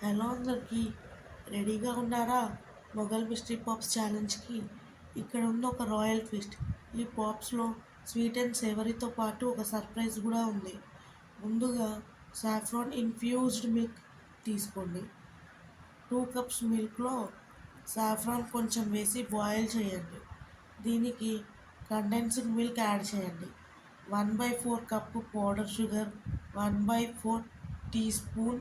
Hello అందరికీ, రెడీగా ఉన్నారా? మొఘల్ మిస్టరీ పాప్స్ ఛాలెంజ్కి. ఇక్కడ ఉంది ఒక రాయల్ ట్విస్ట్. ఈ పాప్స్లో స్వీట్ అండ్ సేవరీతో పాటు ఒక సర్ప్రైజ్ కూడా ఉంది. ముందుగా సాఫ్రాన్ ఇన్ఫ్యూజ్డ్ మిల్క్ తీసుకోండి. 2 కప్స్ మిల్క్లో సాఫ్రాన్ కొంచెం వేసి బాయిల్ చేయండి. దీనికి కండెన్స్డ్ మిల్క్ యాడ్ చేయండి. 1/4 cup powder sugar, 1/4 teaspoon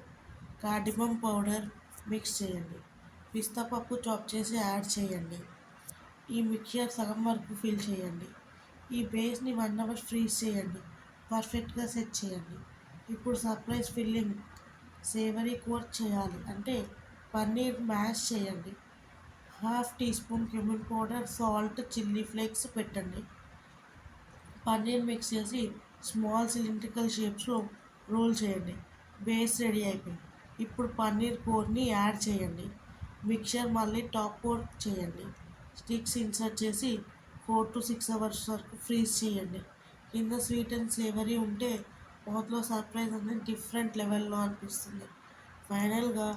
cardamom powder mix చేయండి. పిస్తా పప్పు చాప్ చేసి యాడ్ చేయండి. ఈ మిక్చర్ సగం వరకు ఫిల్ చేయండి. ఈ బేస్ని 1 అవర్ ఫ్రీజ్ చేయండి. పర్ఫెక్ట్గా సెట్ చేయండి. ఇప్పుడు సర్ప్రైజ్ ఫిల్లింగ్ సేవరీ కోట్ చేయాలి. అంటే పన్నీర్ మ్యాష్ చేయండి. Half teaspoon cumin powder, salt, chilli flakes పెట్టండి. పన్నీర్ మిక్స్ చేసి స్మాల్ సిలిండ్రికల్ షేప్స్లో రోల్ చేయండి. బేస్ రెడీ అయిపోయింది. ఇప్పుడు పన్నీర్ కోర్ని యాడ్ చేయండి. మిక్చర్ మళ్ళీ టాప్ కోట్ చేయండి. స్టిక్స్ ఇన్సర్ట్ చేసి 4 to 6 అవర్స్ వరకు ఫ్రీజ్ చేయండి. కింద స్వీట్ అండ్ సేవరీ ఉంటే మౌత్లో సర్ప్రైజ్ అనేది డిఫరెంట్ లెవెల్లో అనిపిస్తుంది. ఫైనల్గా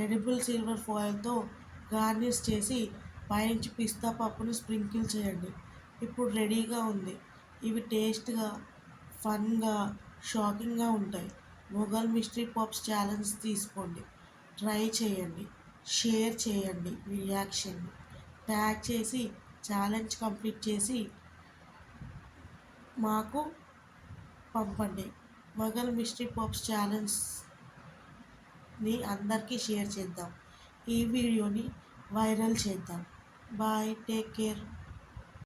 ఎడిబుల్ సిల్వర్ ఫాయిల్తో గార్నిష్ చేసి పైనుంచి పిస్తా పప్పుని స్ప్రింకిల్ చేయండి. ఇప్పుడు రెడీగా ఉంది. ఇవి టేస్ట్గా, ఫన్గా, షాకింగ్గా ఉంటాయి. మొఘల్ మిస్టరీ పాప్స్ ఛాలెంజ్ తీసుకోండి, ట్రై చేయండి, షేర్ చేయండి మీ రియాక్షన్ని, ట్యాగ్ చేసి ఛాలెంజ్ కంప్లీట్ చేసి మాకు పంపండి. మొఘల్ మిస్టరీ పాప్స్ ఛాలెంజ్ని అందరికీ షేర్ చేద్దాం. ఈ వీడియోని వైరల్ చేద్దాం. Bye, take care.